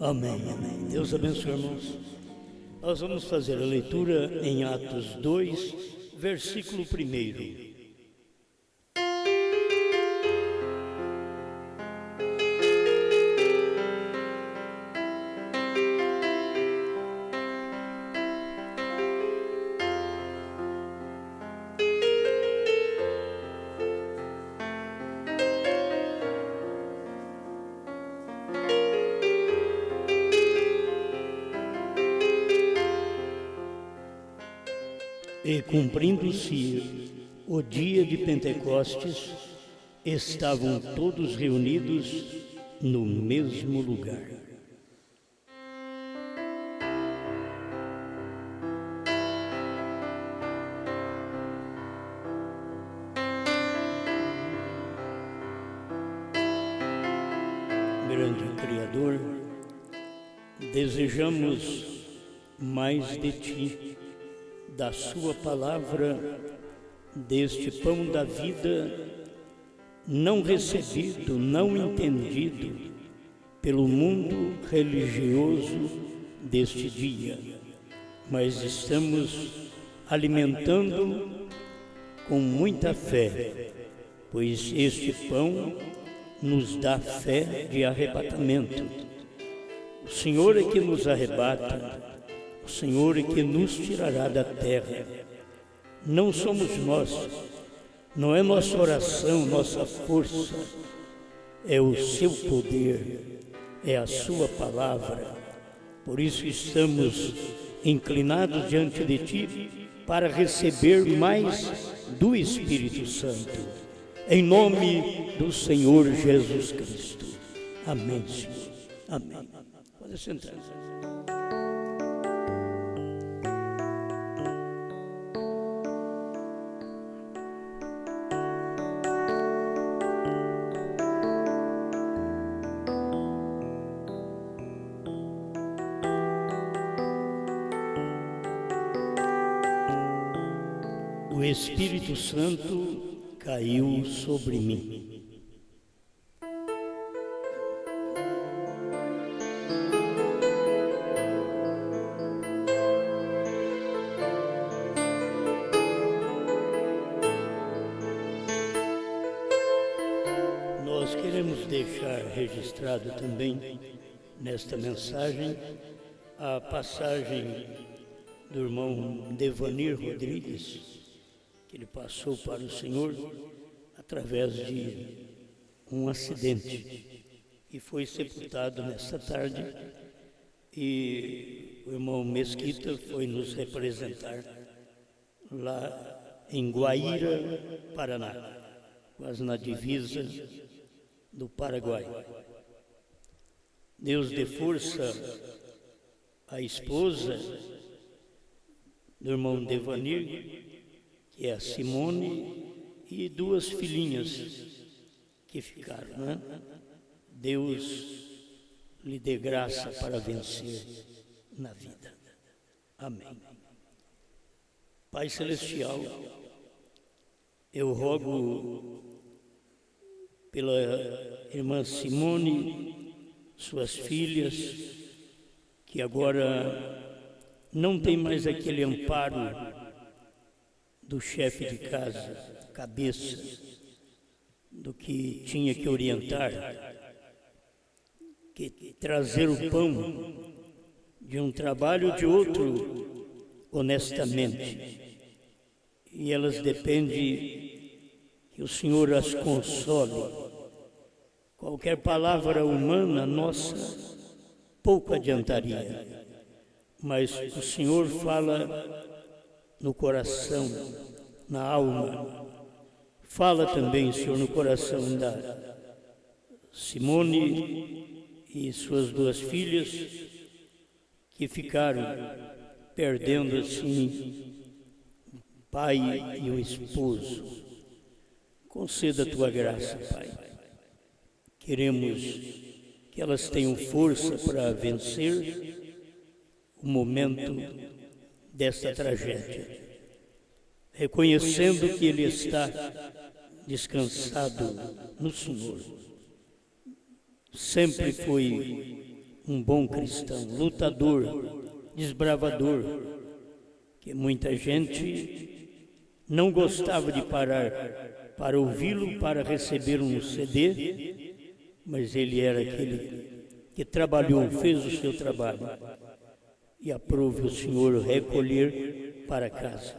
Amém, amém. Deus abençoe, irmãos. Nós vamos fazer a leitura em Atos 2, versículo 1. E cumprindo-se o dia de Pentecostes, estavam todos reunidos no mesmo lugar. Grande Criador, desejamos mais de Ti, da Sua palavra, deste pão da vida, não recebido, não entendido pelo mundo religioso deste dia, mas estamos alimentando com muita fé, pois este pão nos dá fé de arrebatamento. O Senhor é que nos arrebata, o Senhor é que nos tirará da terra. Não somos nós, não é nossa oração, nossa força, é o seu poder, é a sua palavra. Por isso estamos inclinados diante de Ti para receber mais do Espírito Santo. Em nome do Senhor Jesus Cristo. Amém, Senhor. Amém. Pode sentar. O Espírito Santo caiu sobre mim. Nós queremos deixar registrado também nesta mensagem a passagem do irmão Devanir Rodrigues, que ele passou para o Senhor através de um acidente e foi sepultado nesta tarde, e o irmão Mesquita foi nos representar lá em Guaíra, Paraná, quase na divisa do Paraguai. Deus dê força à esposa do irmão Devanir, que é a Simone, e duas filhinhas que ficaram, né? Deus lhe dê graça para vencer na vida. Amém. Pai Celestial, eu rogo pela irmã Simone, suas filhas, que agora não tem mais aquele amparo do chefe de casa, cabeça, do que tinha que orientar, que trazer o pão de um trabalho de outro honestamente. E elas dependem que o Senhor as console. Qualquer palavra humana nossa pouco adiantaria, mas o Senhor fala no coração, na alma. Fala também, Senhor, no coração da Simone e suas duas filhas, que ficaram perdendo assim o pai e o esposo. Conceda a tua graça, Pai. Queremos que elas tenham força para vencer o momento desta tragédia, reconhecendo que ele está descansado no Senhor. Sempre foi um bom cristão, lutador, desbravador, que muita gente não gostava de parar para ouvi-lo, para receber um CD, mas ele era aquele que trabalhou, fez o seu trabalho, e aprove o Senhor recolher para casa.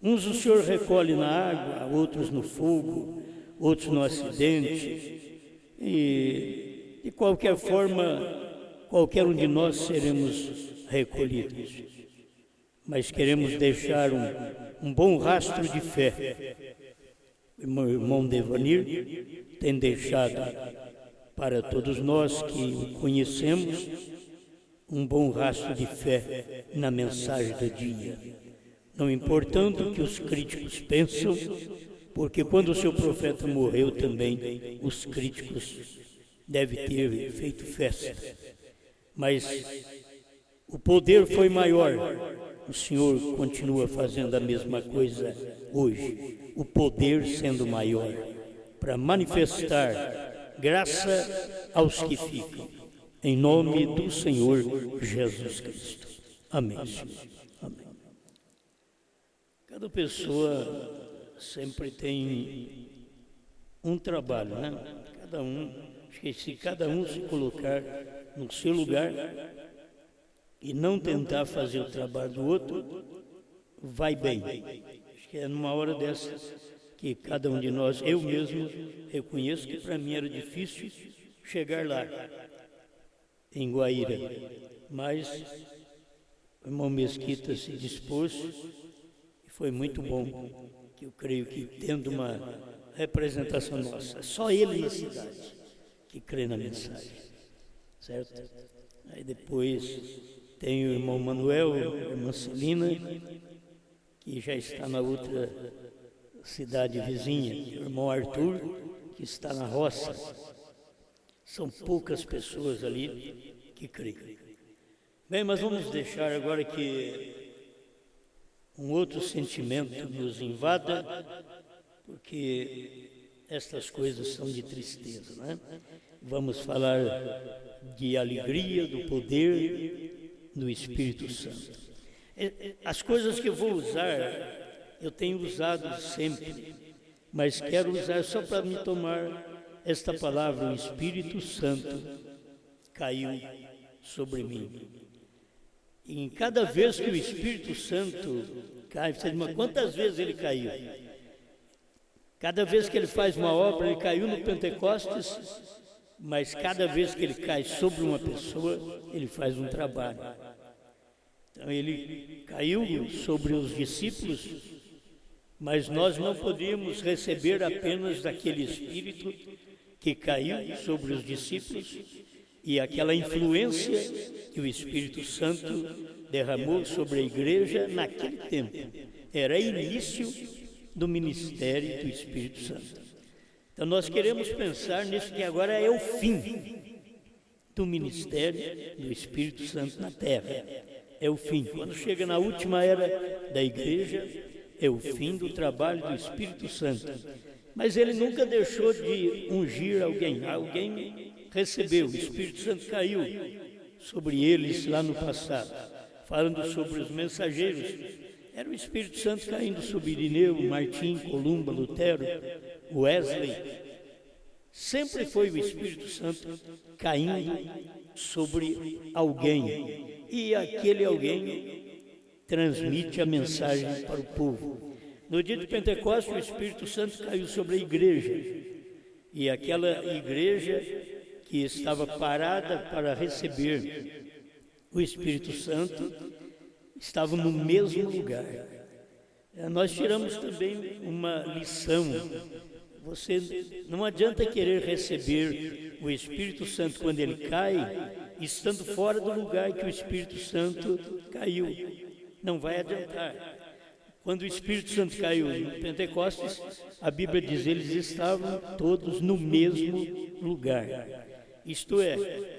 Uns o Senhor recolhe na água, outros no fogo, outros no acidente, e de qualquer forma, qualquer um de nós seremos recolhidos. Mas queremos deixar um bom rastro de fé. O meu irmão Devanir tem deixado para todos nós que o conhecemos um bom rastro de fé na mensagem do dia. Não importando o que os críticos pensam, porque quando o seu profeta morreu também, os críticos devem ter feito festa. Mas o poder foi maior. O Senhor continua fazendo a mesma coisa hoje. O poder sendo maior, para manifestar graça aos que ficam. Em nome do Senhor Jesus Cristo. Amém, Senhor. Amém. Cada pessoa sempre tem um trabalho, né? Acho que se cada um se colocar no seu lugar e não tentar fazer o trabalho do outro, vai bem. Acho que é numa hora dessa que cada um de nós, eu mesmo, reconheço que para mim era difícil chegar lá, em Guaíra, mas o irmão Mesquita se dispôs e foi muito bom, que eu creio que tendo uma representação nossa, só ele na cidade que crê na mensagem, certo? Aí depois tem o irmão Manuel, a irmã Celina, que já está na outra cidade vizinha, o irmão Arthur, que está na roça. São poucas pessoas ali que creem. Bem, mas vamos deixar agora que um outro sentimento nos invada, porque estas coisas são de tristeza, né? Vamos falar de alegria, do poder do Espírito Santo. As coisas que eu vou usar, eu tenho usado sempre, mas quero usar só para me tomar esta palavra, o Espírito Santo caiu sobre mim. E em cada vez que o Espírito Santo cai, você diz, mas quantas vezes ele caiu? Cada vez que ele faz uma obra, ele caiu no Pentecostes, mas cada vez que ele cai sobre uma pessoa, ele faz um trabalho. Então ele caiu sobre os discípulos, mas nós não podíamos receber apenas daquele Espírito que caiu sobre os discípulos e aquela influência que o Espírito Santo derramou sobre a igreja naquele tempo. Era início do ministério do Espírito Santo. Então nós queremos pensar nisso que agora é o fim do ministério do Espírito Santo na terra. É o fim. Quando chega na última era da igreja, é o fim do trabalho do Espírito Santo. Mas ele nunca deixou de ungir alguém. Alguém recebeu, o Espírito Santo caiu sobre eles lá no passado. Falando sobre os mensageiros, era o Espírito Santo caindo sobre Irineu, Martim, Columba, Lutero, Wesley. Sempre foi o Espírito Santo caindo sobre alguém. E aquele alguém transmite a mensagem para o povo. No dia de Pentecostes, o Espírito Santo caiu sobre a igreja. E aquela igreja que estava parada para receber o Espírito Santo estava no mesmo lugar. Nós tiramos também uma lição. Você não adianta querer receber o Espírito Santo quando ele cai, estando fora do lugar que o Espírito Santo caiu. Não vai adiantar. Quando o Espírito Santo caiu no Pentecostes, a Bíblia diz que eles estavam todos no mesmo lugar. Isto é,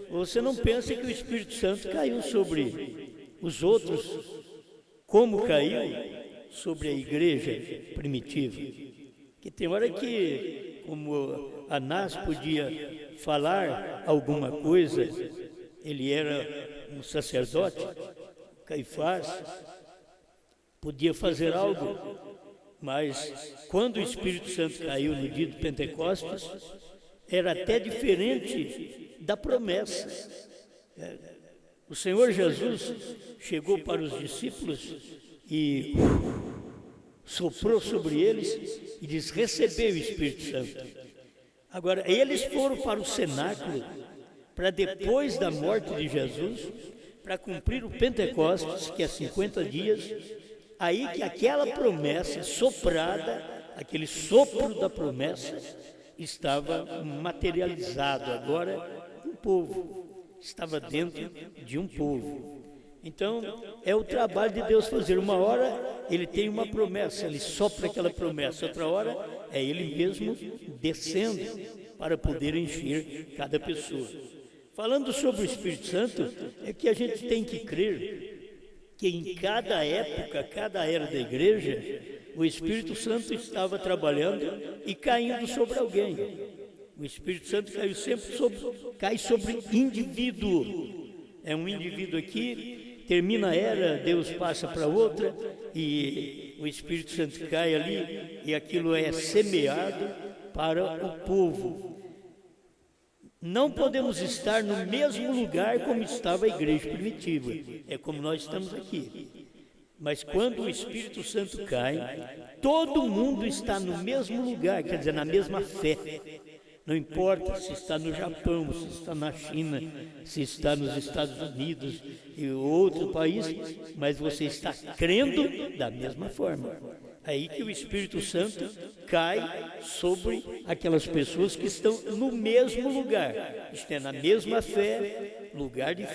você não pensa que o Espírito Santo caiu sobre os outros, como caiu sobre a igreja primitiva. Que tem hora que, como Anás podia falar alguma coisa ele era um sacerdote, Caifás, podia fazer algo, mas quando o Espírito Santo caiu no dia de Pentecostes, era até diferente da promessa. O Senhor Jesus chegou para os discípulos e soprou sobre eles e diz: recebeu o Espírito Santo. Agora, eles foram para o cenáculo para depois da morte de Jesus, para cumprir o Pentecostes, que é 50 dias, aí que aquela promessa soprada, aquele sopro da promessa, estava materializado agora um povo, estava dentro de um povo. Então, é o trabalho de Deus fazer. Uma hora ele tem uma promessa, ele sopra aquela promessa, outra hora é ele mesmo descendo para poder encher cada pessoa. Falando sobre o Espírito Santo, é que a gente tem que crer que em cada época, cada era da igreja, o Espírito Santo estava trabalhando e caindo sobre alguém. O Espírito Santo cai sobre indivíduo. É um indivíduo aqui, termina a era, Deus passa para outra e o Espírito Santo cai ali e aquilo é semeado para o povo. Não podemos estar no mesmo lugar como estava a igreja primitiva, é como nós estamos aqui. Mas quando o Espírito Santo cai, todo mundo está no mesmo lugar, quer dizer, na mesma fé. Não importa se está no Japão, se está na China, se está nos Estados Unidos e outro país, mas você está crendo da mesma forma. Aí que o Espírito Santo cai sobre aquelas pessoas que estão no mesmo lugar, isto é, na mesma fé, lugar de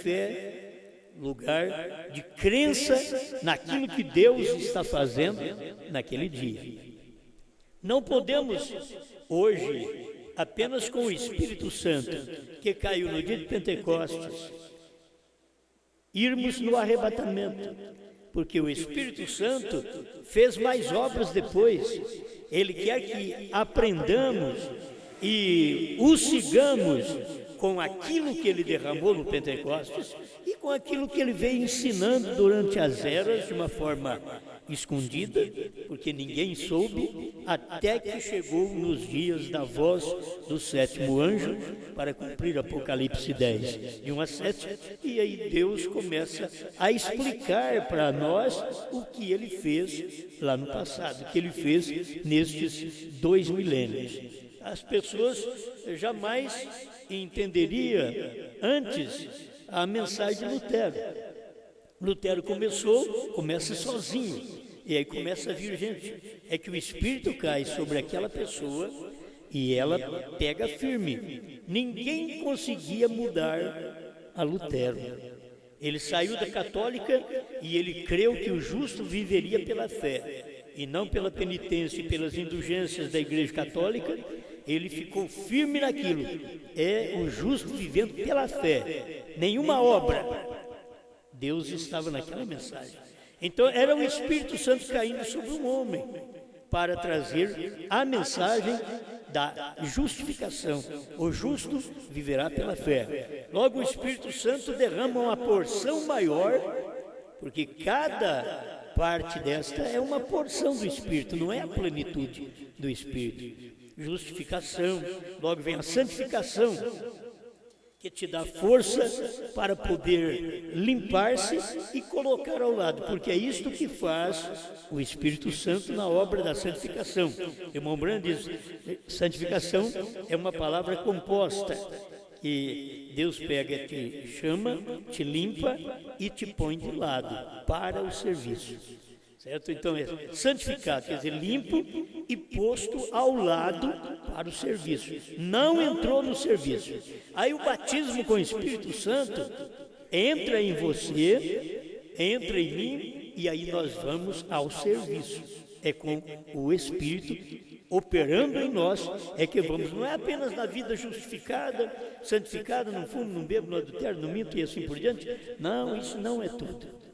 crença naquilo que Deus está fazendo naquele dia. Não podemos hoje, apenas com o Espírito Santo, que caiu no dia de Pentecostes, irmos no arrebatamento, porque o Espírito Santo fez mais obras depois. Ele quer que aprendamos e o sigamos com aquilo que ele derramou no Pentecostes e com aquilo que ele veio ensinando durante as eras de uma forma escondida, porque ninguém soube, até que chegou nos dias da voz do sétimo anjo, para cumprir Apocalipse 10, de 1 a 7, e aí Deus começa a explicar para nós o que ele fez lá no passado, o que ele fez nestes 2 milênios. As pessoas jamais entenderiam antes a mensagem de Lutero. Lutero começa sozinho, e aí começa a vir gente. É que o Espírito cai sobre aquela pessoa e ela pega firme. Ninguém conseguia mudar a Lutero. Ele saiu da católica e ele creu que o justo viveria pela fé, e não pela penitência e pelas indulgências da Igreja Católica. Ele ficou firme naquilo. É o justo vivendo pela fé, nenhuma obra. Deus estava naquela mensagem. Então era o Espírito Santo caindo sobre um homem para trazer a mensagem da justificação. O justo viverá pela fé. Logo o Espírito Santo derrama uma porção maior, porque cada parte desta é uma porção do Espírito, não é a plenitude do Espírito. Justificação, logo vem a santificação, que te dá força para poder limpar-se e colocar ao lado, porque é isto que faz o Espírito Santo na obra da santificação. O irmão Brando diz, santificação é uma palavra composta, que Deus pega, te chama, te limpa e te põe de lado para o serviço. Certo? Então é santificado, quer dizer, limpo e posto ao lado para o serviço. Não entrou no serviço. Aí o batismo com o Espírito Santo entra em você, entra em mim, e aí nós vamos ao serviço. É com o Espírito operando em nós, é que vamos. Não é apenas na vida justificada, santificada, não fumo, não bebo, não adultero, não minto e assim por diante. Não, isso não é tudo.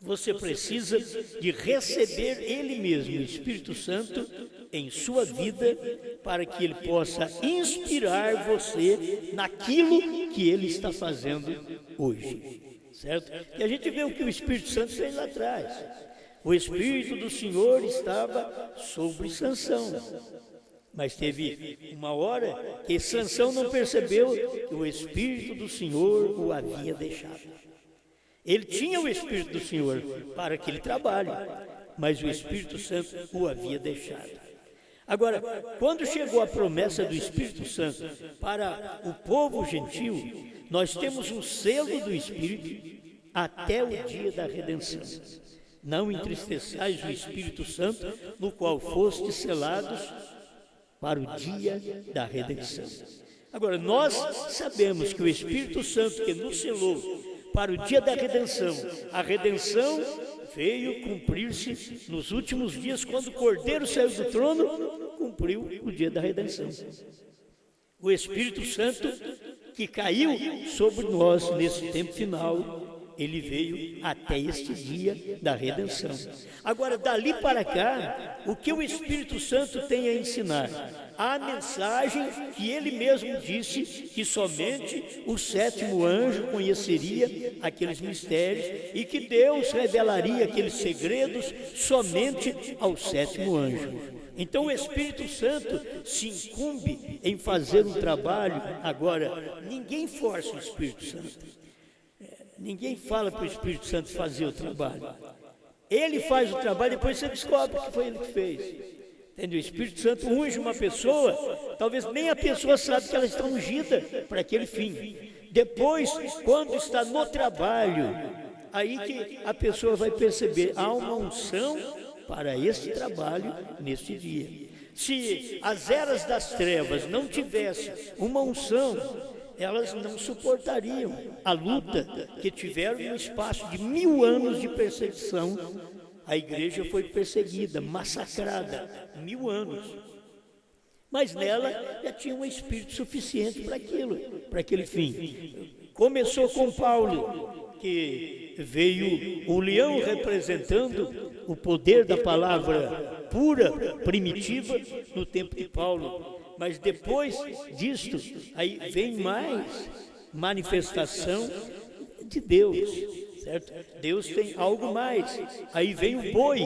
Você precisa de receber Ele mesmo, o Espírito Santo, em sua vida, para que Ele possa inspirar você naquilo que Ele está fazendo hoje, certo? E a gente vê o que o Espírito Santo fez lá atrás. O Espírito do Senhor estava sobre Sansão, mas teve uma hora que Sansão não percebeu que o Espírito do Senhor o havia deixado. Ele tinha o Espírito do Senhor para aquele trabalho, mas o Espírito Santo o havia deixado. Agora, quando chegou a promessa do Espírito Santo para o povo gentil, nós temos um selo do Espírito até o dia da redenção. Não entristeçais o Espírito Santo, no qual fostes selados para o dia da redenção. Agora, nós sabemos que o Espírito Santo que nos selou para o dia da redenção, a redenção veio cumprir-se nos últimos dias, quando o Cordeiro saiu do trono, cumpriu o dia da redenção. O Espírito Santo que caiu sobre nós nesse tempo final, ele veio até este dia da redenção. Agora, dali para cá, o que o Espírito Santo tem a ensinar? A mensagem que ele mesmo disse que somente o sétimo anjo conheceria aqueles mistérios e que Deus revelaria aqueles segredos somente ao sétimo anjo. Então o Espírito Santo se incumbe em fazer um trabalho. Agora, ninguém força o Espírito Santo. Ninguém fala para o Espírito Santo fazer o trabalho. Ele faz o trabalho, depois você descobre que foi ele que fez. Entendeu? O Espírito Santo unge uma pessoa, talvez nem a pessoa sabe que ela está ungida para aquele fim. Depois, quando está no trabalho, aí que a pessoa vai perceber, há uma unção para esse trabalho neste dia. Se as eras das trevas não tivessem uma unção, elas não suportariam a luta que tiveram no espaço de 1000 anos de perseguição. A igreja foi perseguida, massacrada, 1000 anos. Mas nela já tinha um espírito suficiente para aquilo, para aquele fim. Começou com Paulo, que veio o leão representando o poder da palavra pura, primitiva, no tempo de Paulo. Mas depois disto, aí vem mais manifestação de Deus, certo? Deus tem algo mais. Aí vem o boi,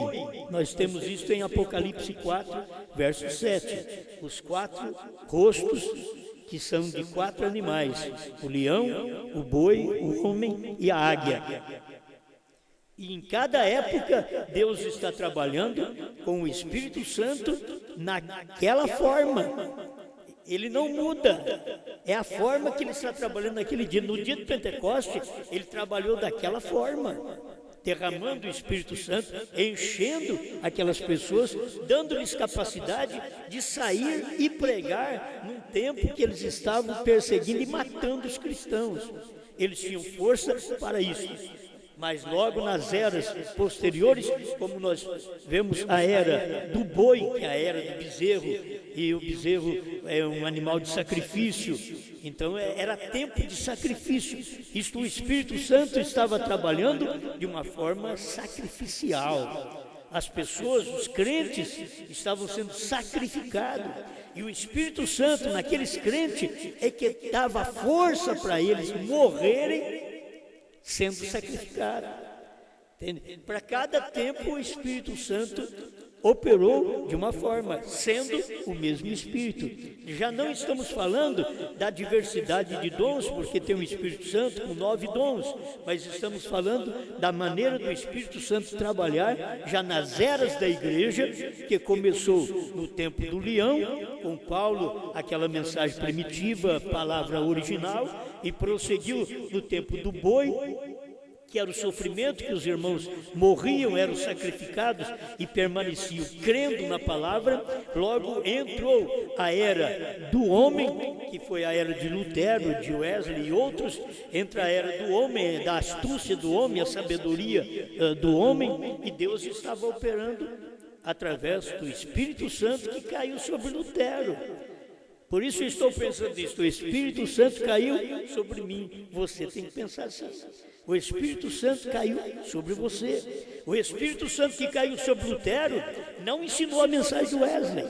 nós temos isso em Apocalipse 4, verso 7. Os 4 rostos que são de 4 animais: o leão, o boi, o homem e a águia. E em cada época, Deus está trabalhando com o Espírito Santo naquela forma. Ele não muda. É a forma que ele está trabalhando naquele dia. No dia de Pentecoste, ele trabalhou daquela forma, derramando o Espírito Santo, enchendo aquelas pessoas, dando-lhes capacidade de sair e pregar num tempo que eles estavam perseguindo e matando os cristãos. Eles tinham força para isso. Mas logo nas eras posteriores, como nós vemos a era do boi, que é a era do bezerro, e o bezerro é um animal de sacrifício, então era tempo de sacrifício. Isto, o Espírito Santo estava trabalhando de uma forma sacrificial. As pessoas, os crentes, estavam sendo sacrificados. E o Espírito Santo, naqueles crentes, é que dava força para eles morrerem sendo sacrificado. Para cada tempo o Espírito Santo operou de uma forma, sendo o mesmo Espírito. Já não estamos falando da diversidade de dons, porque tem o Espírito Santo com 9 dons, mas estamos falando da maneira do Espírito Santo trabalhar já nas eras da igreja, que começou no tempo do leão, com Paulo, aquela mensagem primitiva, palavra original, e prosseguiu no tempo do boi, que era o sofrimento, que os irmãos morriam, eram sacrificados e permaneciam crendo na palavra. Logo entrou a era do homem, que foi a era de Lutero, de Wesley e outros. Entra a era do homem, da astúcia do homem, a sabedoria do homem, e Deus estava operando através do Espírito Santo que caiu sobre Lutero. Por isso eu estou pensando nisso, o Espírito Santo caiu sobre mim. Você tem que pensar assim. O Espírito Santo caiu sobre você. O Espírito Santo que caiu sobre Lutero não ensinou a mensagem de Wesley.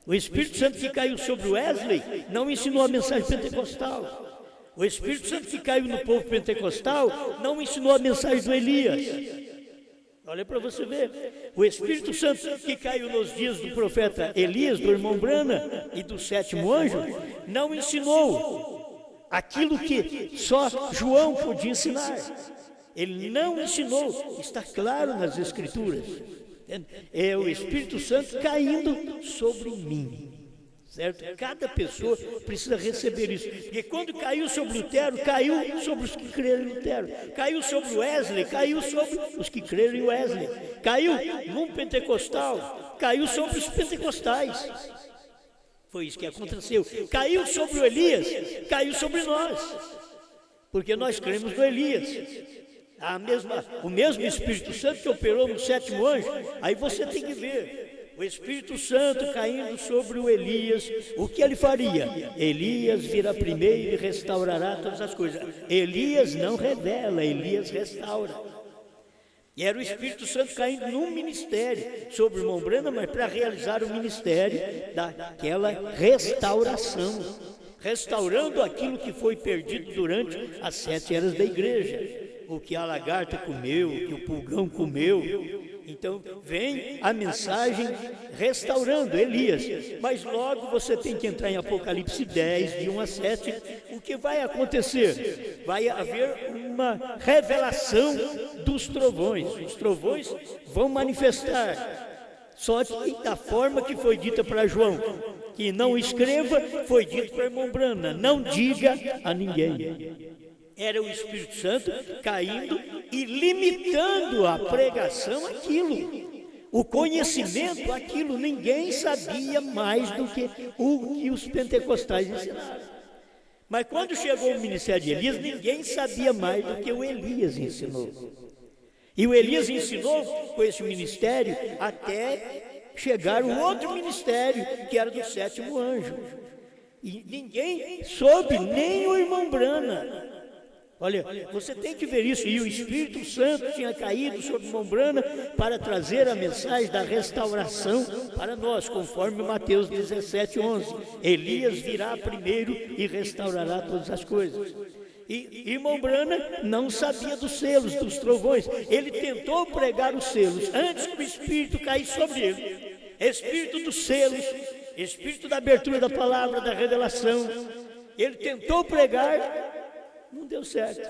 O Espírito Santo que caiu sobre Wesley não ensinou a mensagem pentecostal. O Espírito Santo que caiu no povo pentecostal não ensinou a mensagem do Elias. Olha para você ver. O Espírito Santo que caiu nos dias do profeta Elias, do irmão Brana e do 7º anjo, não ensinou aquilo que só João podia ensinar. Ele não ensinou, está claro nas Escrituras. É o Espírito Santo caindo sobre mim. Certo? Cada pessoa precisa receber isso. Porque quando caiu sobre Lutero, caiu sobre os que creram em Lutero. Caiu sobre Wesley, caiu sobre os que creram em Wesley. Caiu num pentecostal, caiu sobre os pentecostais. Foi isso que aconteceu. Caiu sobre o Elias, caiu sobre nós. Porque nós cremos no Elias. O mesmo Espírito Santo que operou no 7º anjo. Aí você tem que ver. O Espírito Santo caindo sobre o Elias, o que ele faria? Elias virá primeiro e restaurará todas as coisas. Elias não revela, Elias restaura. E era o Espírito Santo caindo num ministério sobre o irmão Brana, mas para realizar o ministério daquela restauração. Restaurando aquilo que foi perdido durante as 7 eras da igreja. O que a lagarta comeu, o que o pulgão comeu. Então vem a mensagem restaurando Elias. Mas logo você tem que entrar em Apocalipse 10, de 1 a 7. O que vai acontecer? Vai haver uma revelação dos trovões. Os trovões vão manifestar. Só que da forma que foi dita para João. Que não escreva, foi dito para o irmão Brana. Não diga a ninguém. Era o Espírito Santo caindo e limitando a pregação àquilo. O conhecimento àquilo. Ninguém sabia mais do que o que os pentecostais ensinaram. Mas quando chegou o ministério de Elias, ninguém sabia mais do que o Elias ensinou. E o Elias ensinou com esse ministério até chegar o outro ministério, que era do 7º anjo. E ninguém soube, nem o irmão Brana. Olha, você tem que ver isso. E o Espírito Santo tinha caído sobre o irmão Brana para trazer a mensagem da restauração para nós, conforme Mateus 17, 11. Elias virá primeiro e restaurará todas as coisas. E irmão Brana não sabia dos selos, dos trovões. Ele tentou pregar os selos antes que o Espírito caísse sobre ele. Espírito dos selos, Espírito da abertura da palavra, da revelação. Ele tentou pregar. Não deu certo.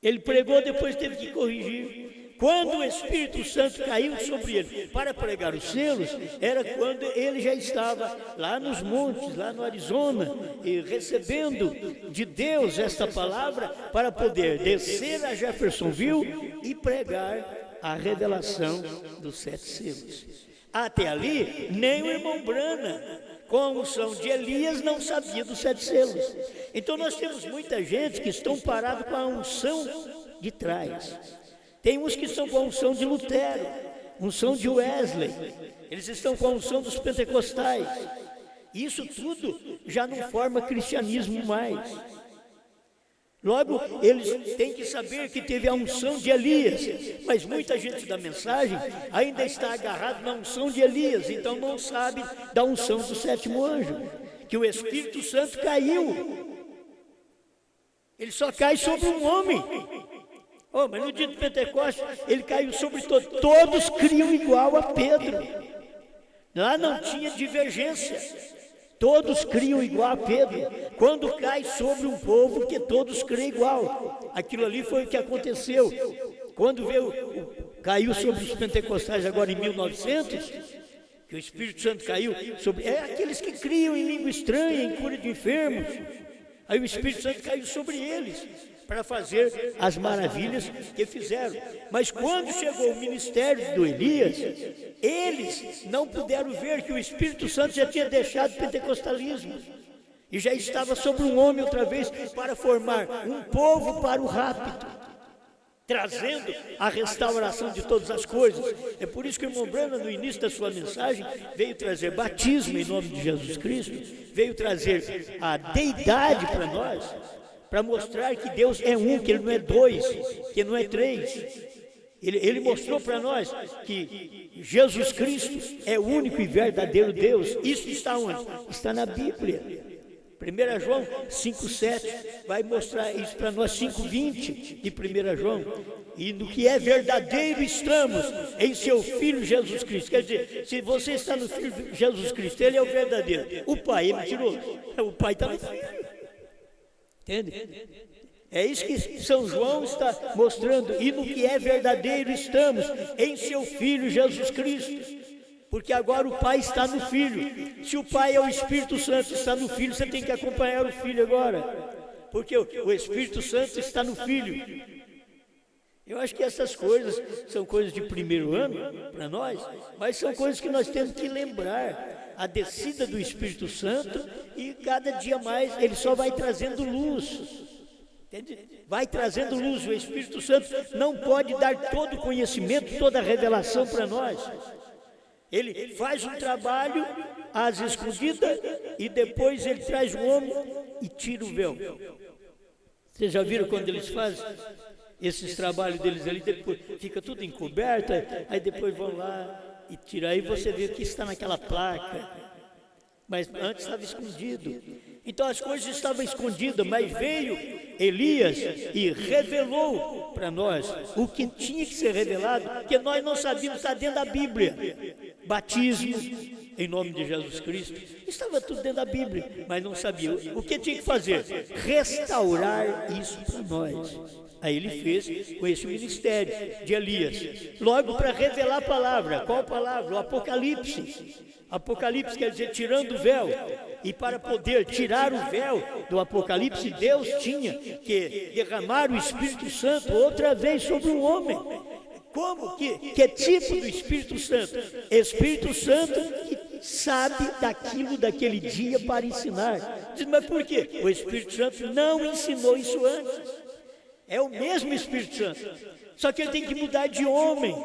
Ele pregou, depois teve que corrigir. Quando o Espírito Santo caiu sobre ele para pregar os selos, era quando ele já estava lá nos montes, lá no Arizona, e recebendo de Deus esta palavra para poder descer a Jeffersonville e pregar a revelação dos 7 selos. Até ali, nem o irmão Brana, com a unção de Elias, não sabia dos 7 selos. Então nós temos muita gente que estão parados com a unção de trás. Tem uns que estão com a unção de Lutero, unção de Wesley. Eles estão com a unção dos pentecostais. Isso tudo já não forma cristianismo mais. Logo, eles têm que saber que teve a unção de Elias, mas muita gente da mensagem ainda está agarrado na unção de Elias, então não sabe da unção do 7º anjo, que o Espírito Santo caiu. Ele só cai sobre um homem. Oh, mas no dia do Pentecostes, ele caiu sobre todos. Todos criam igual a Pedro. Lá não tinha divergência. Todos criam igual a Pedro. Quando cai sobre um povo que todos creem igual. Aquilo ali foi o que aconteceu. Quando caiu sobre os pentecostais agora em 1900, que o Espírito Santo caiu sobre... aqueles que criam em língua estranha, em cura de enfermos. Aí o Espírito Santo caiu sobre eles para fazer as maravilhas que fizeram. Mas quando chegou o ministério do Elias, eles não puderam ver que o Espírito Santo já tinha deixado o pentecostalismo e já estava sobre um homem outra vez para formar um povo para o rapto, trazendo a restauração de todas as coisas. É por isso que o irmão Brana, no início da sua mensagem, veio trazer batismo em nome de Jesus Cristo, veio trazer a deidade para nós, para mostrar que Deus é um, que Ele não é dois, que Ele não é três. Ele mostrou para nós que Jesus Cristo é o único e verdadeiro Deus. Isso está onde? Está na Bíblia. 1 João 5,7 vai mostrar isso para nós, 5,20 de 1 João. E no que é verdadeiro estamos em seu Filho Jesus Cristo. Quer dizer, se você está no Filho Jesus Cristo, Ele é o verdadeiro. O Pai é mentiroso. O Pai está no Filho. Entende? É isso que São João está mostrando. E no que é verdadeiro estamos em seu Filho Jesus Cristo. Porque agora o Pai está no Filho. Se o Pai é o Espírito Santo, está no Filho, você tem que acompanhar o Filho agora. Porque o Espírito Santo está no Filho. Eu acho que essas coisas são coisas de primeiro ano para nós, mas são coisas que nós temos que lembrar. A descida do Espírito Santo, e cada dia mais ele só vai trazendo luz. Entende? Vai trazendo luz. O Espírito Santo não pode dar todo o conhecimento, toda a revelação para nós. Ele faz um trabalho às escondidas e depois ele traz o homem e tira o véu. Vocês já viram quando eles fazem esses trabalhos deles ali? Depois fica tudo encoberto, aí depois vão lá e tiram. Aí você vê que está naquela placa, mas antes estava escondido. Então as coisas estavam escondidas, mas veio Elias e revelou para nós o que tinha que ser revelado, porque nós não sabíamos, está dentro da Bíblia. Batismo em nome de Jesus Cristo, estava tudo dentro da Bíblia, mas não sabia. O que tinha que fazer? Restaurar isso para nós. Aí ele fez com esse ministério de Elias, logo para revelar a palavra. Qual palavra? O Apocalipse. Apocalipse quer dizer tirando o véu. E para poder tirar o véu do Apocalipse, Deus tinha que derramar o Espírito Santo outra vez sobre o homem. Como? Que tipo do Espírito Santo? Espírito Santo que sabe daquilo daquele dia para ensinar. Diz, mas por quê? O Espírito Santo não ensinou isso antes. É o mesmo Espírito Santo, só que ele tem que mudar de homem.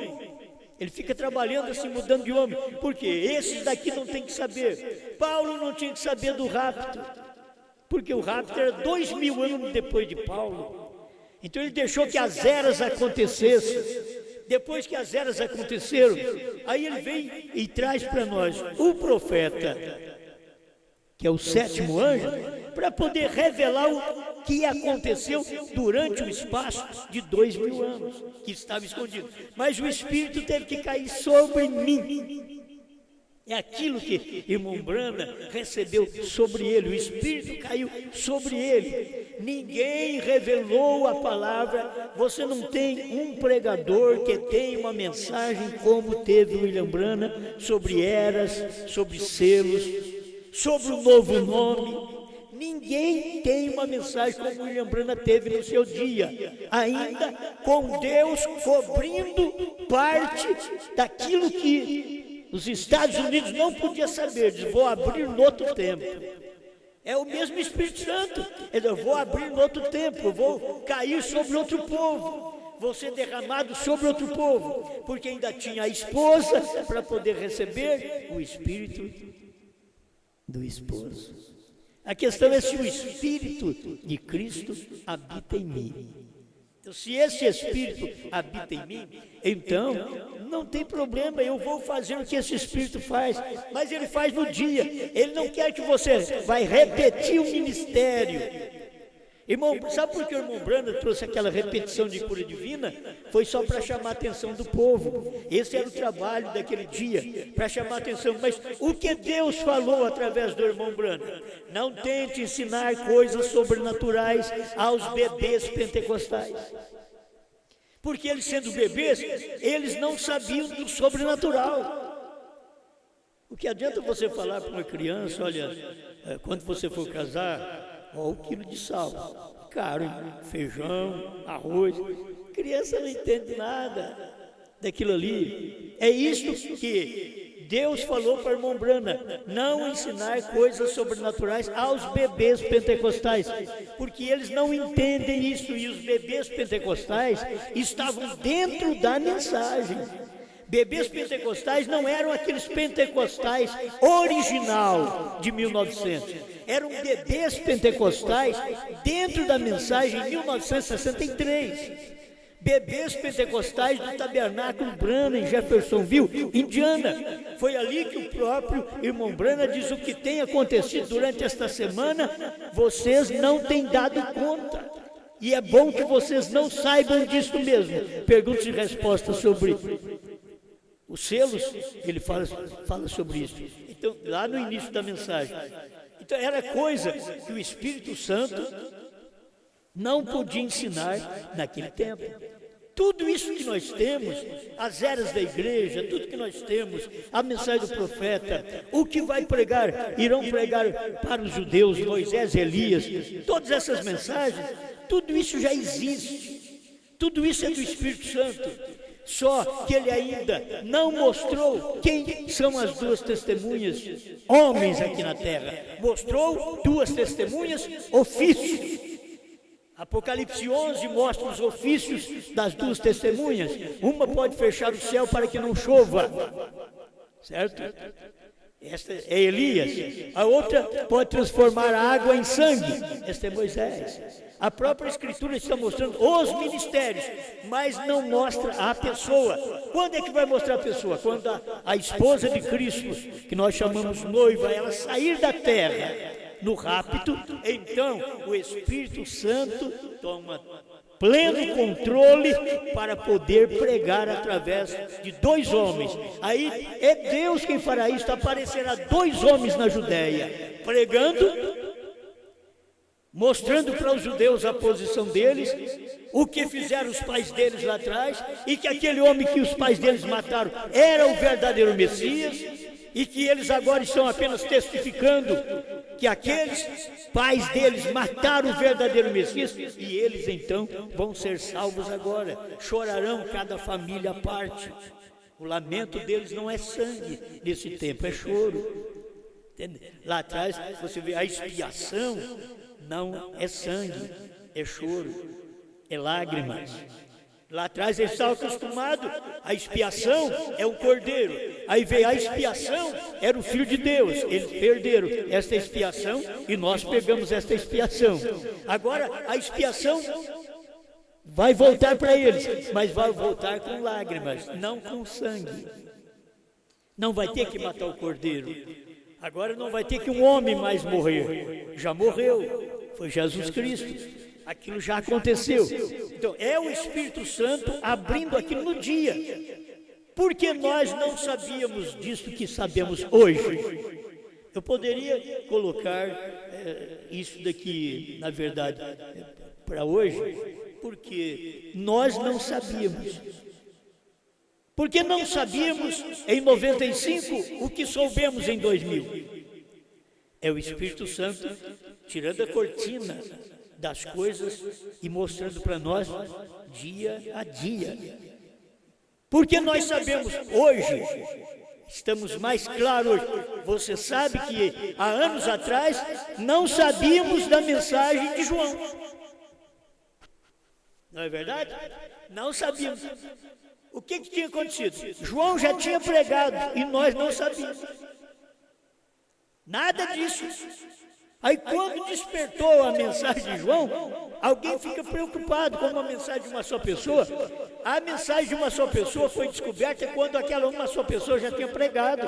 Ele fica trabalhando assim, mudando de homem, porque esses daqui não tem que saber. Paulo não tinha que saber do rapto, porque o rapto era 2000 anos depois de Paulo. Então ele deixou que as eras acontecessem. Depois que as eras aconteceram, aí ele vem e traz para nós o profeta, que é o sétimo anjo, para poder revelar o que aconteceu durante o espaço de 2000 anos, que estava escondido. Mas o Espírito teve que cair sobre mim. É aquilo que irmão Branda recebeu sobre ele. O Espírito caiu sobre ele. Ninguém revelou a palavra. Você não tem um pregador que tem uma mensagem como teve o William Branda sobre eras, sobre selos, sobre o novo nome. Ninguém tem uma mensagem como o William Branda teve no seu dia, ainda com Deus cobrindo parte daquilo que os Estados Unidos não podiam saber. Diz, vou abrir no outro tempo. É o mesmo Espírito Santo. Eu vou abrir no outro tempo, eu vou cair sobre outro povo, vou ser derramado sobre outro povo, porque ainda tinha a esposa para poder receber o Espírito do esposo. A questão é se o Espírito de Cristo habita em mim. Então, se esse Espírito habita em mim, então não tem problema, eu vou fazer o que esse Espírito faz, mas ele faz no dia. Ele não quer que você vai repetir o ministério. Irmão, sabe por que o irmão Branda trouxe aquela repetição de cura divina? Foi só para chamar a atenção do povo. Esse era o trabalho daquele dia, para chamar a atenção. Mas o que Deus falou através do irmão Branda? Não tente ensinar coisas sobrenaturais aos bebês pentecostais. Porque eles, sendo bebês, eles não sabiam do sobrenatural. O que adianta você falar para uma criança, olha, quando você for casar, ó, o quilo de sal, caro, feijão, arroz. Criança não entende nada daquilo ali. É isso que Deus falou para o irmão Branda: não ensinar coisas sobrenaturais aos bebês pentecostais, porque eles não entendem isso, e os bebês pentecostais estavam dentro da mensagem. Bebês pentecostais não eram aqueles pentecostais original de 1900. Eram bebês pentecostais dentro da mensagem em 1963. Bebês pentecostais do Tabernáculo Branham em Jeffersonville, Indiana. Foi ali que o próprio irmão Branham diz: o que tem acontecido durante esta semana, vocês não têm dado conta. E é bom que vocês não saibam disso mesmo. Perguntas e respostas sobre os selos, ele fala sobre isso. Então, lá no início da mensagem. Então, era coisa que o Espírito Santo não podia ensinar naquele tempo. Tudo isso que nós temos, as eras da igreja, tudo que nós temos, a mensagem do profeta, o que vai pregar, irão pregar para os judeus, Moisés, Elias, todas essas mensagens, tudo isso já existe. Tudo isso é do Espírito Santo. Só que ele ainda não mostrou quem são as duas testemunhas, homens aqui na terra. Mostrou duas testemunhas, ofícios. Apocalipse 11 mostra os ofícios das duas testemunhas. Uma pode fechar o céu para que não chova, certo? Esta é Elias. A outra pode transformar a água em sangue. Esta é Moisés. A própria Escritura está mostrando os ministérios, mas não mostra a pessoa. Quando é que vai mostrar a pessoa? Quando a esposa de Cristo, que nós chamamos noiva, ela sair da terra no rapto, então o Espírito Santo toma pleno controle para poder pregar através de dois homens. Aí é Deus quem fará isso. Aparecerá dois homens na Judéia, pregando, mostrando para os judeus a posição deles, o que fizeram os pais deles lá atrás, e que aquele homem que os pais deles mataram era o verdadeiro Messias, e que eles agora estão apenas testificando que aqueles pais deles mataram o verdadeiro Messias, e eles então vão ser salvos agora. Chorarão cada família à parte. O lamento deles não é sangue nesse tempo, é choro. Entende? Lá atrás você vê a expiação, não é sangue, é choro, é lágrimas. Lá atrás eles estavam acostumados, a expiação é o cordeiro, aí veio a expiação, era o Filho de Deus. Eles perderam esta expiação e nós pegamos esta expiação. Agora a expiação vai voltar para eles, mas vai voltar com lágrimas, não com sangue. Não vai ter que matar o cordeiro. Agora não vai ter que um homem mais morrer, já morreu, foi Jesus Cristo. Aquilo já aconteceu. Então, é o Espírito Santo abrindo aquilo no dia. Porque nós não sabíamos disso que sabemos hoje. Eu poderia colocar isso daqui, na verdade, para hoje, porque nós não sabíamos. Porque não sabíamos em 95 o que soubemos em 2000. É o Espírito Santo tirando a cortina das coisas e mostrando para nós dia a dia. Porque nós sabemos hoje, estamos mais claros hoje. Você sabe que há anos atrás não sabíamos da mensagem de João. Não é verdade? Não sabíamos. O que tinha acontecido? João já tinha pregado e nós não sabíamos. Nada disso. Aí quando despertou a mensagem de João, alguém fica preocupado com uma mensagem de uma só pessoa. A mensagem de uma só pessoa foi descoberta quando aquela uma só pessoa já tinha pregado.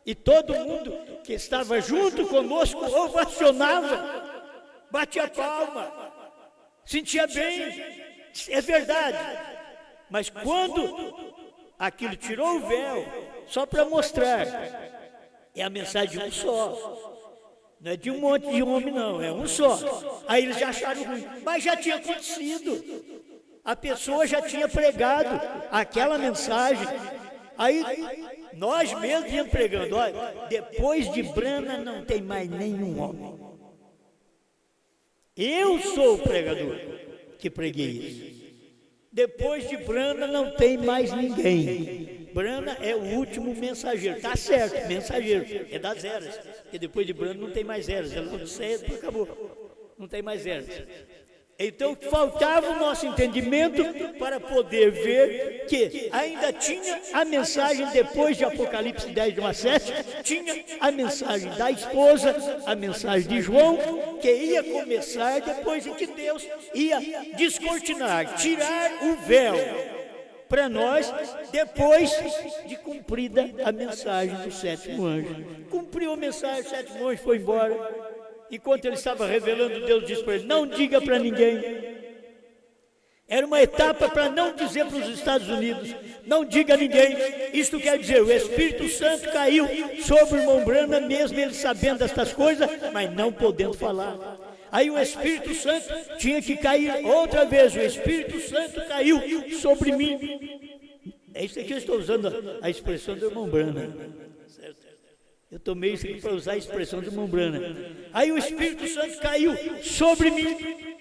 E todo mundo que estava junto conosco ovacionava, batia palma, sentia bem. É verdade. Mas quando aquilo tirou o véu, só para mostrar, é a mensagem de um só. Não é de um monte de homem, não, é um só. Aí eles já acharam ruim, mas já tinha acontecido. A pessoa já tinha pregado aquela mensagem. Aí nós mesmos íamos pregando, olha, depois de Branham não tem mais nenhum homem. Eu sou o pregador que preguei isso. Depois de Branham não tem mais ninguém. Branham é o último mensageiro, está certo, mensageiro, é das eras, porque depois de Branham não tem mais eras, ela não cedo, acabou, não tem mais eras. Então faltava o nosso entendimento para poder ver que ainda tinha a mensagem depois de Apocalipse 10, de 1 a 7, tinha a mensagem da esposa, a mensagem de João, que ia começar depois em que Deus ia descortinar, tirar o véu para nós, depois de cumprida a mensagem do sétimo anjo. Cumpriu a mensagem, o sétimo anjo foi embora. Enquanto ele estava revelando, Deus disse para ele: não diga para ninguém. Era uma etapa para não dizer para os Estados Unidos: não diga a ninguém. Isto quer dizer, o Espírito Santo caiu sobre o irmão Branham, mesmo ele sabendo destas coisas, mas não podendo falar. Aí o Espírito Santo tinha que cair outra vez. O Espírito Santo caiu sobre mim. É isso que eu estou usando a expressão do irmão Branham. Certo? Eu tomei isso aqui para usar a expressão do irmão Branham. Aí o Espírito Santo caiu sobre mim.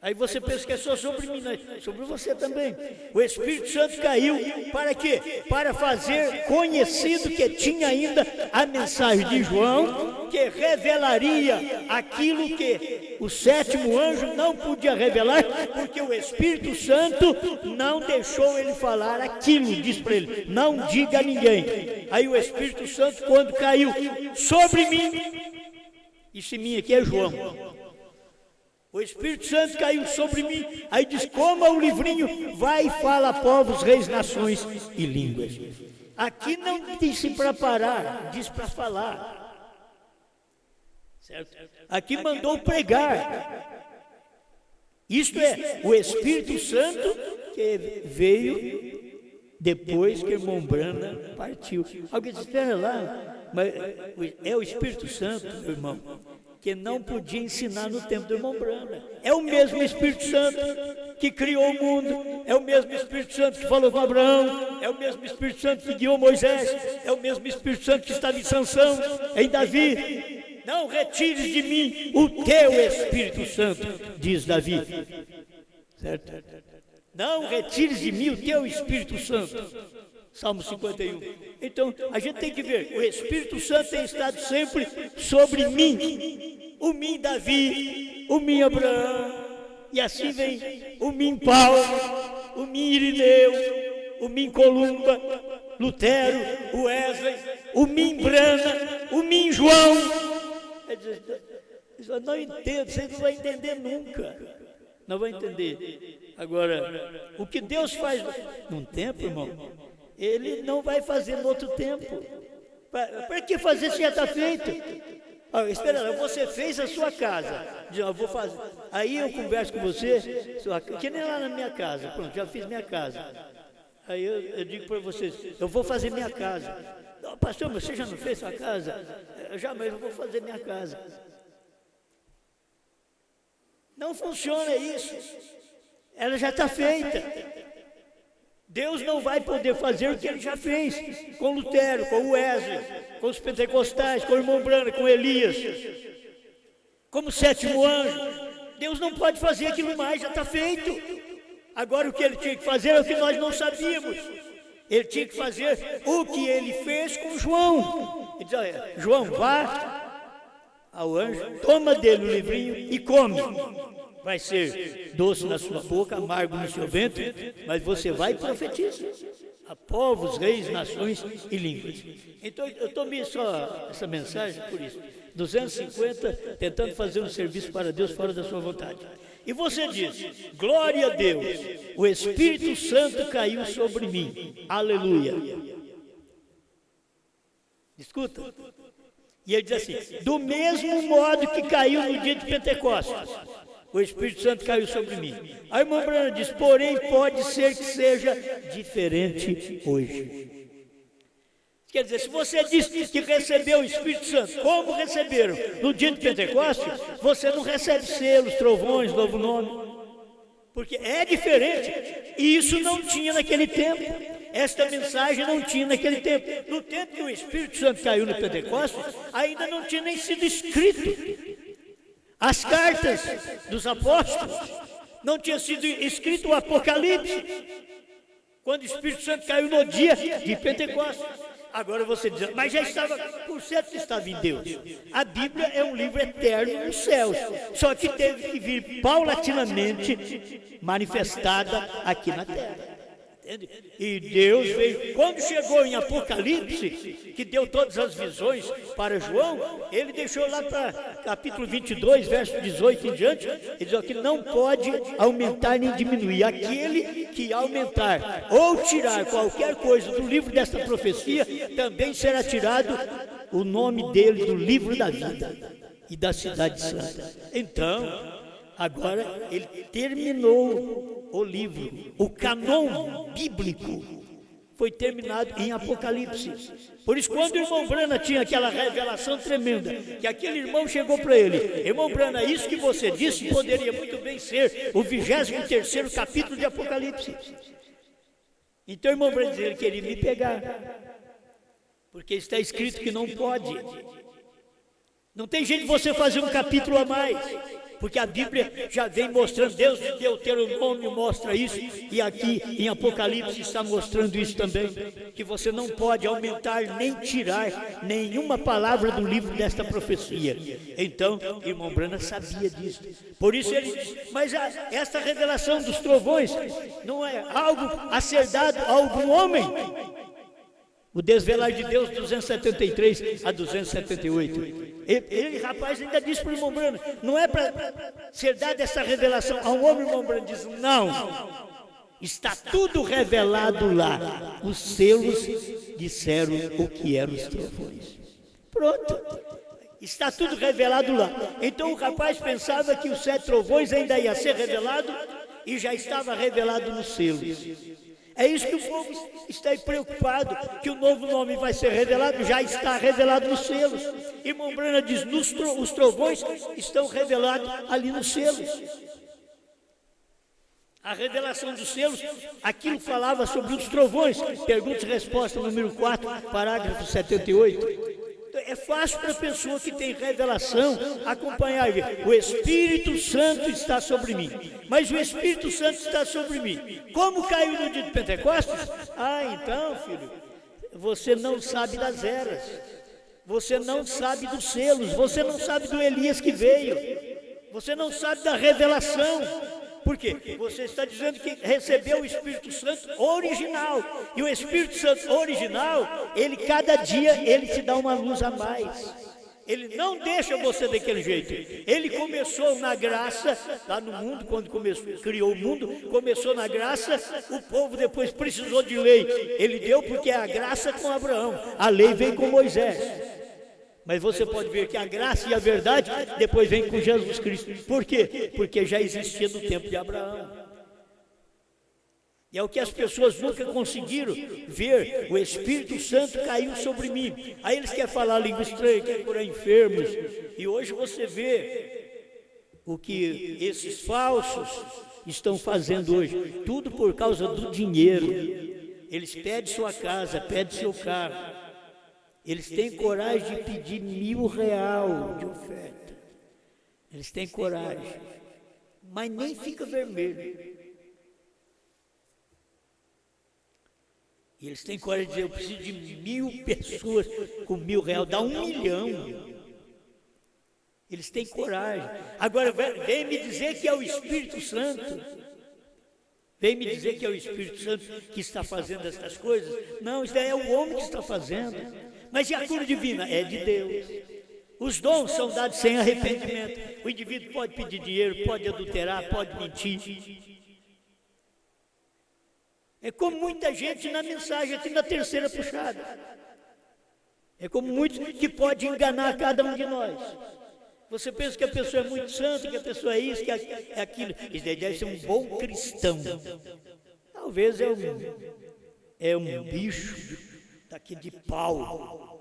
Aí você pensa que é só sobre mim, não é sobre você também. O Espírito Santo caiu para quê? Para fazer conhecido que tinha ainda a mensagem de João, que revelaria aquilo que o sétimo anjo não podia revelar, porque o Espírito Santo não deixou ele falar aquilo, diz para ele: não diga a ninguém. Aí o Espírito Santo, quando caiu sobre mim, esse mim aqui é João. O Espírito Santo caiu sobre mim, aí diz: coma o livrinho, vai e fala a povos, reis, nações e línguas. Aqui não disse para parar, diz para falar. Certo? Aqui mandou pregar. Isto é, o Espírito Santo que veio depois que o irmão Branham partiu. Alguém diz: espera lá, mas é o Espírito Santo, meu irmão, que não podia ensinar no tempo do irmão Branham. É o mesmo Espírito Santo que criou o mundo, é o mesmo Espírito Santo que falou com Abraão, é o mesmo Espírito Santo que guiou Moisés, é o mesmo Espírito Santo que estava em Sansão, em Davi. Não retires de mim o teu Espírito Santo, diz Davi. Certo? Não retires de mim o teu Espírito Santo. Salmo 51. Então, a gente tem que ver, o Espírito Santo tem estado sempre sobre mim. O mim Davi, o mim Abraão, e assim vem o mim Paulo, o mim Irineu, o mim Columba, Lutero, Wesley, o mim Branham, o mim João. Eu não entendo, vocês não vão entender nunca. Não vão entender. Agora, o que Deus faz num tempo, irmão, Ele não vai fazer no outro tempo. Para que fazer se já está feito? Espera lá, você fez a sua casa. Eu vou fazer. Aí eu converso com você, que nem lá na minha casa. Pronto, já fiz minha casa. Aí eu digo para vocês: eu vou fazer minha casa. Não, pastor, você já não fez sua casa? Jamais eu vou fazer minha casa. Não funciona isso. Ela já está feita. Deus não vai poder fazer o que ele já fez com Lutero, com o Wesley, com os pentecostais, com o irmão Branham, com Elias, como o sétimo anjo. Deus não pode fazer aquilo mais, já está feito. Agora o que ele tinha que fazer é o que nós não sabíamos. Ele tinha que fazer o que ele fez com João. Ele diz: olha, João, vá ao anjo, toma dele o livrinho e come. Vai ser doce na sua boca, amargo no seu ventre, mas você vai e profetiza a povos, reis, nações e línguas. Então eu tomei só essa mensagem por isso. 250 tentando fazer um serviço para Deus fora da sua vontade. E você diz: glória a Deus, o Espírito Santo caiu sobre mim. Aleluia. Escuta. E ele diz assim: do mesmo modo que caiu no dia de Pentecostes, o Espírito Santo caiu sobre mim. Aí o irmão Branham diz: porém pode ser que seja diferente hoje. Quer dizer, se você diz que recebeu o Espírito Santo, como receberam no dia de Pentecostes, você não recebe selos, trovões, novo nome. Porque é diferente. E isso não tinha naquele tempo. Esta mensagem não tinha naquele tempo. No tempo que o Espírito Santo caiu no Pentecostes, ainda não tinha nem sido escrito as cartas dos apóstolos, não tinha sido escrito o Apocalipse, quando o Espírito Santo caiu no dia de Pentecostes. Agora você diz, mas já estava, por certo que estava em Deus. A Bíblia é um livro eterno nos céus, só que teve que vir paulatinamente manifestada aqui na terra. Entende? E Deus veio, quando chegou em Apocalipse, que deu todas as visões para João, ele deixou lá para capítulo 22, verso 18 em diante, ele diz que não pode aumentar nem diminuir. Aquele que aumentar ou tirar qualquer coisa do livro desta profecia, também será tirado o nome dele do livro da vida e da cidade santa. Então, agora ele terminou o livro, o canon bíblico foi terminado em Apocalipse. Por isso, quando o irmão Brana tinha aquela revelação tremenda, que aquele irmão chegou para ele, irmão Brana, isso que você disse poderia muito bem ser o 23º capítulo de Apocalipse. Então o irmão Brana dizia, ele queria me pegar, porque está escrito que não pode. Não tem jeito de você fazer um capítulo a mais, porque a Bíblia já vem mostrando, Deus de Deuteronômio mostra isso, e aqui em Apocalipse está mostrando isso também, que você não pode aumentar nem tirar nenhuma palavra do livro desta profecia. Então, irmão Brana sabia disso, por isso ele diz, mas esta revelação dos trovões não é algo a ser dado a algum homem? O desvelar de Deus 273 a 278. Ele, rapaz, ainda disse para o irmão Brana, não é para ser dada essa revelação a um homem. O irmão Brana diz, não, está tudo revelado lá. Os selos disseram o que eram os trovões. Pronto, está tudo revelado lá. Então o rapaz pensava que os 7 trovões ainda ia ser revelado e já estava revelado nos selos. É isso que o povo está preocupado, que o novo nome vai ser revelado, já está revelado nos selos. Irmão Brana diz, os trovões estão revelados ali nos selos. A revelação dos selos, aquilo falava sobre os trovões. Pergunta e resposta número 4, parágrafo 78. É fácil para a pessoa que tem revelação acompanhar e ver. O Espírito Santo está sobre mim. Mas o Espírito Santo está sobre mim. Como caiu no dia de Pentecostes? Então, filho, você não sabe das eras. Você não sabe dos selos. Você não sabe do Elias que veio. Você não sabe da revelação. Por quê? Você está dizendo que recebeu o Espírito Santo original. E o Espírito Santo original, ele cada dia, ele te dá uma luz a mais. Ele não deixa você daquele jeito. Ele começou na graça, lá no mundo, quando criou o mundo, começou na graça, o povo depois precisou de lei. Ele deu porque é a graça com Abraão, a lei veio com Moisés. Mas você pode ver que a graça e a verdade depois vem com Jesus Cristo. Por quê? Porque já existia no tempo de Abraão. E é o que as pessoas nunca conseguiram ver. O Espírito Santo caiu sobre mim. Aí eles querem falar língua estranha, querem curar enfermos. E hoje você vê o que esses falsos estão fazendo hoje. Tudo por causa do dinheiro. Eles pedem sua casa, pedem seu carro. Eles têm coragem de pedir R$1.000 de oferta. Eles têm coragem. Mas nem fica vermelho. E eles têm coragem de dizer, eu preciso de 1.000 pessoas com R$1.000, dá 1 milhão. Eles têm coragem. Agora vem me dizer que é o Espírito Santo. Vem me dizer que é o Espírito Santo que está fazendo essas coisas. Não, isso é o homem que está fazendo. Mas e a cura divina? É de Deus. Os dons são dados sem arrependimento. O indivíduo pode pedir dinheiro, pode adulterar, pode mentir. É como muita gente na mensagem aqui na terceira puxada. É como muitos que pode enganar cada um de nós. Você pensa que a pessoa é muito santa, que a pessoa é isso, que é aquilo. Isso deve ser um bom cristão. Talvez é um bicho daqui de pau.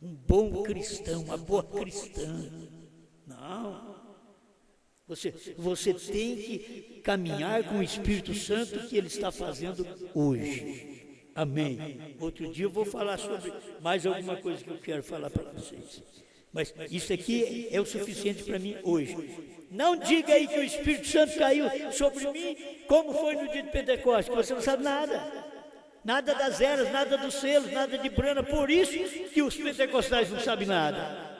Um bom cristão, uma boa cristã. Não. Você tem que caminhar com o Espírito Santo que Ele está fazendo hoje. Amém. Outro dia eu vou falar sobre mais alguma coisa que eu quero falar para vocês. Mas isso aqui é o suficiente para mim hoje. Não diga aí que o Espírito Santo caiu sobre mim, como foi no dia de Pentecostes, que você não sabe nada. Nada das eras, nada dos selos, nada de Brana. Por isso que os pentecostais não sabem nada.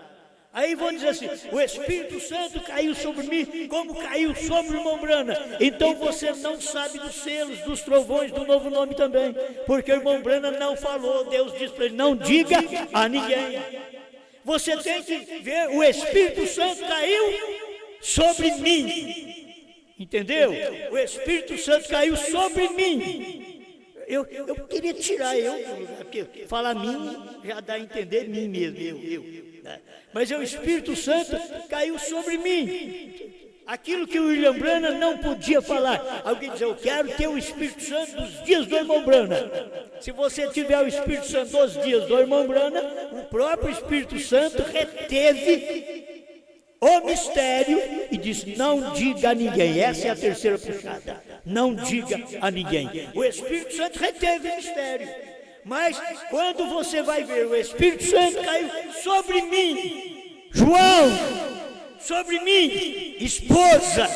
Aí vão dizer assim, o Espírito Santo caiu sobre mim, como caiu sobre o irmão Brana. Então você não sabe dos selos, dos trovões, do novo nome também. Porque o irmão Brana não falou, Deus disse para ele, não diga a ninguém. Você tem que ver, o Espírito Santo caiu sobre mim. Entendeu? O Espírito Santo caiu sobre mim. Eu queria tirar eu do lugar, porque falar mim já dá a entender mim mesmo, eu. Mas o Espírito Santo caiu sobre mim. Aquilo que o William Brana não podia falar. Alguém diz, eu quero ter o Espírito Santo dos dias do irmão Brana. Se você tiver o Espírito Santo dos dias do irmão Brana, o próprio Espírito Santo reteve o mistério e disse, não diga a ninguém. Essa é a terceira puxada. Não diga a ninguém. O Espírito Santo reteve o mistério. Mas quando você vai ver, o Espírito Santo caiu sobre mim, João, sobre mim, esposa,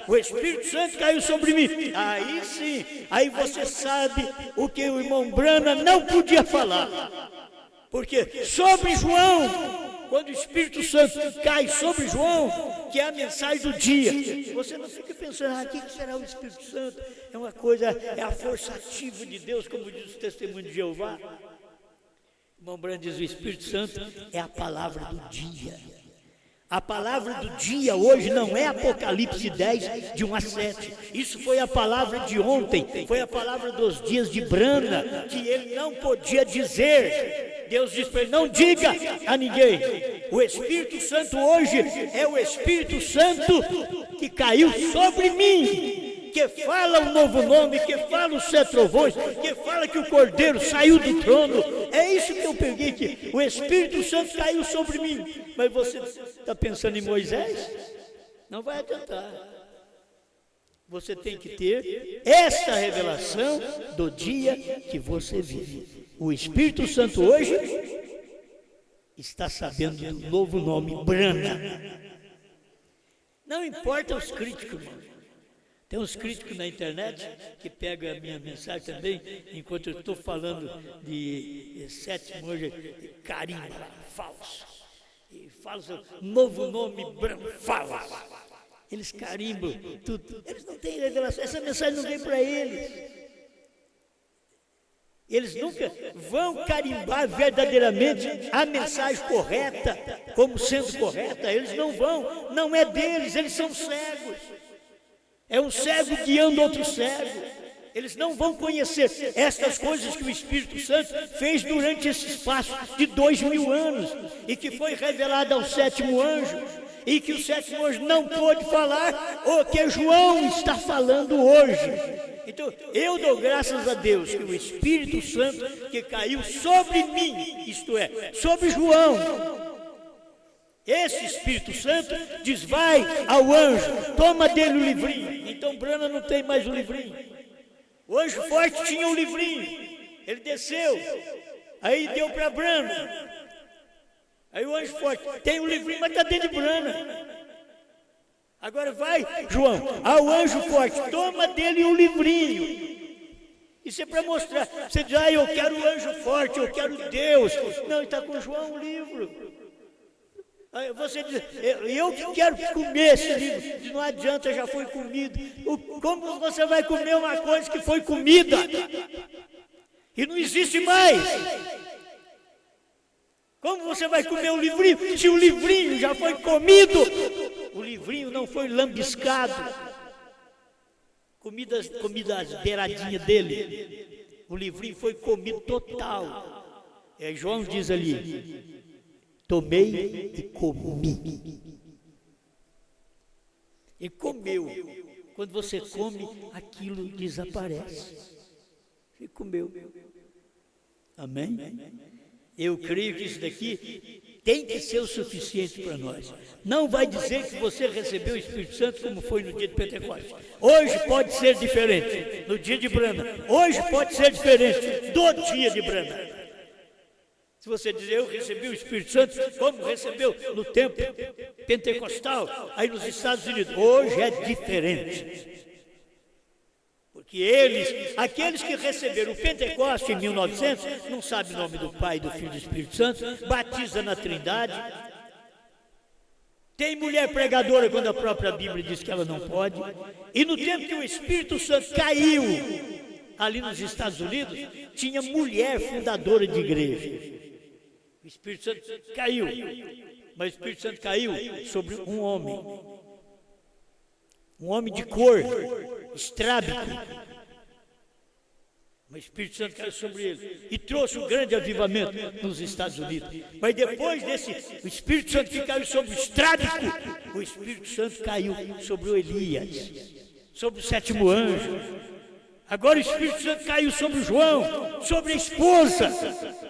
o Espírito Santo caiu sobre mim. Aí sim, aí você sabe o que o irmão Brana não podia falar. Porque sobre João, quando o Espírito Santo cai sobre João, que é a mensagem do dia, você não fica pensando, o que será o Espírito Santo? É uma coisa, é a força ativa de Deus, como diz o testemunho de Jeová. O irmão Brana diz, o Espírito Santo é a palavra do dia. A palavra do dia hoje não é Apocalipse 10, de 1 a 7. Isso foi a palavra de ontem, foi a palavra dos dias de Brana, que ele não podia dizer. Deus disse para ele, não diga a ninguém. O Espírito Santo hoje é o Espírito Santo que caiu sobre mim, que fala o novo nome, que fala os 7 trovões, que fala que o Cordeiro saiu do trono. É isso que eu peguei aqui. O Espírito Santo caiu sobre mim. Mas você está pensando em Moisés? Não vai adiantar. Você tem que ter essa revelação do dia que você vive. O Espírito Santo hoje está sabendo do novo nome, Brana. Não importa os críticos, irmão. Tem uns críticos na internet que pegam a minha mensagem também, enquanto eu estou falando de 7 hoje, carimba, falso. E falso, novo nome, branco, falso. Eles carimbam tudo. Eles não têm revelação, essa mensagem não vem para eles. Eles nunca vão carimbar verdadeiramente a mensagem correta, como sendo correta. Eles não vão, não é deles, eles são cegos. É um cego guiando outro cego. Eles não vão conhecer estas coisas que o Espírito Santo fez durante esse espaço de 2000 anos e que foi revelado ao 7º anjo e que o 7º anjo não pôde falar o que João está falando hoje. Então, eu dou graças a Deus que o Espírito Santo que caiu sobre mim, isto é, sobre João, esse Espírito Santo diz, vai ao anjo, toma dele o livrinho. Então Brana não tem mais o livrinho. O anjo forte tinha o livrinho, ele desceu, aí deu para Brana. Aí o anjo forte tem o livrinho, mas está dentro de Brana. Agora vai, João, ao anjo forte, toma dele o livrinho. Isso é para mostrar. Você diz, eu quero o anjo forte, eu quero Deus. Não, está com João o livro. Aí você diz, eu que quero comer esse livro. Não adianta, já foi comido. Como você vai comer uma coisa que foi comida e não existe mais? Como você vai comer o livrinho se o livrinho já foi comido? O livrinho não foi lambiscado, comida às beiradinhas dele. O livrinho foi comido total. João diz ali, tomei e comi. E comeu. Quando você come, aquilo desaparece. E comeu. Amém? Eu creio que isso daqui tem que ser o suficiente para nós. Não vai dizer que você recebeu o Espírito Santo como foi no dia de Pentecostes. Hoje pode ser diferente, no dia de Brana. Hoje pode ser diferente do dia de Brana. Se você dizer, eu recebi o Espírito Santo, como recebeu no tempo pentecostal, aí nos Estados Unidos, hoje é diferente. Porque que aqueles que receberam o Pentecostes em 1900, não sabem o nome do Pai, do Filho e do Espírito Santo, batiza na Trindade. Tem mulher pregadora quando a própria Bíblia diz que ela não pode. E no tempo que o Espírito Santo caiu, ali nos Estados Unidos, tinha mulher fundadora de igreja. O Espírito Santo caiu, mas o Espírito Santo caiu sobre um homem de cor, estrábico. O Espírito Santo caiu sobre ele e trouxe um grande avivamento nos Estados Unidos. Mas depois o Espírito Santo que caiu sobre o estrábico, o Espírito Santo caiu sobre o Elias, sobre o sétimo anjo. Agora o Espírito Santo caiu sobre o João, sobre a esposa.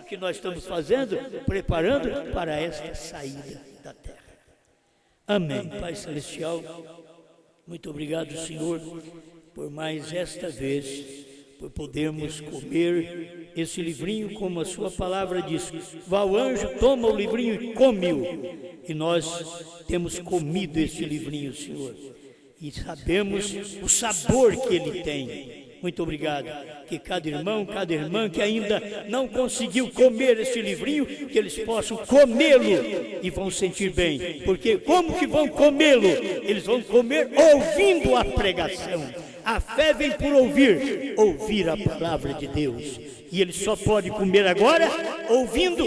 O que nós estamos fazendo? Preparando para esta saída da terra. Amém. Pai Celestial, muito obrigado, Senhor, por mais esta vez, por podermos comer esse livrinho, como a sua palavra diz. Vá o anjo, toma o livrinho e come-o. E nós temos comido esse livrinho, Senhor, e sabemos o sabor que ele tem. Muito obrigado, que cada irmão, cada irmã que ainda não conseguiu comer esse livrinho, que eles possam comê-lo e vão sentir bem. Porque como que vão comê-lo? Eles vão comer ouvindo a pregação. A fé vem por ouvir a palavra de Deus. E ele só pode comer agora ouvindo,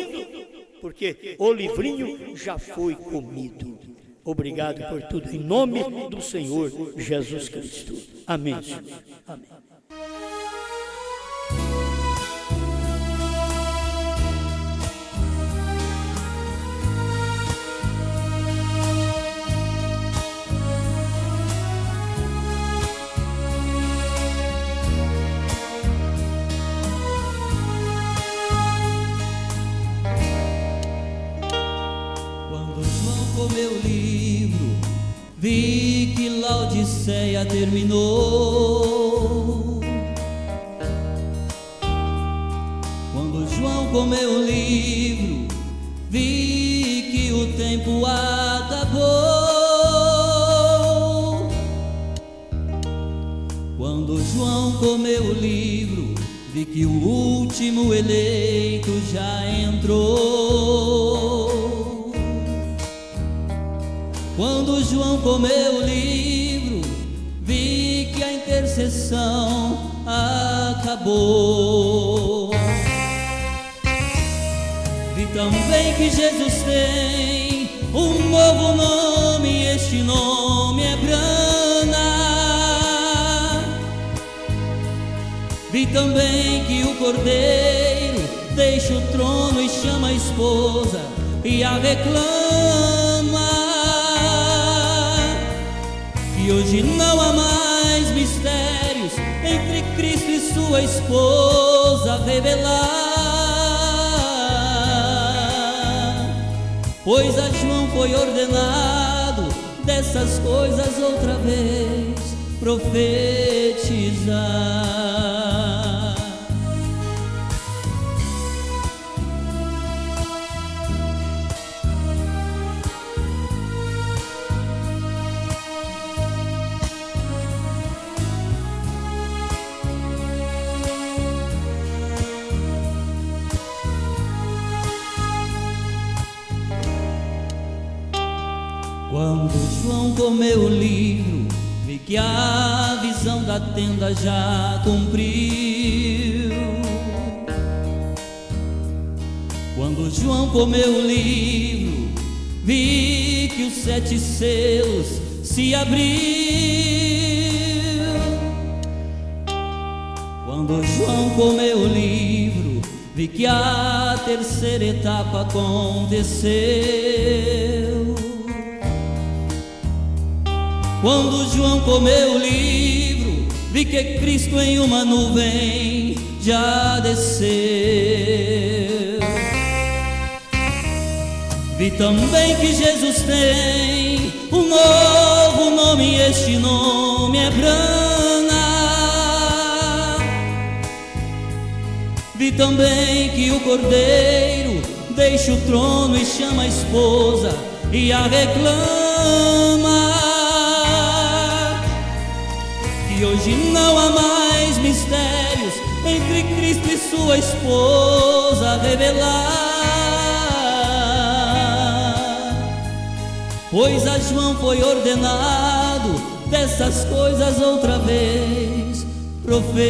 porque o livrinho já foi comido. Obrigado por tudo, em nome do Senhor Jesus Cristo. Amém, Senhor. Amém. Meu livro, vi que Laodiceia terminou. Quando João comeu o livro, vi que o tempo acabou. Quando João comeu o livro, vi que o último eleito já entrou. Quando João comeu o livro, vi que a intercessão acabou. Vi também que Jesus tem um novo nome, e este nome é Brana. Vi também que o Cordeiro deixa o trono e chama a esposa e a reclama. E hoje não há mais mistérios entre Cristo e sua esposa a revelar, pois a João foi ordenado dessas coisas outra vez profetizar. Quando João comeu o livro, vi que a visão da tenda já cumpriu. Quando João comeu o livro, vi que os 7 selos se abriu. Quando João comeu o livro, vi que a terceira etapa aconteceu. Quando João comeu o livro, vi que Cristo em uma nuvem já desceu. Vi também que Jesus tem um novo nome, e este nome é Brana. Vi também que o Cordeiro deixa o trono e chama a esposa e a reclama. E hoje não há mais Cristo e sua esposa revelar. Pois a João foi ordenado dessas coisas outra vez profetizar.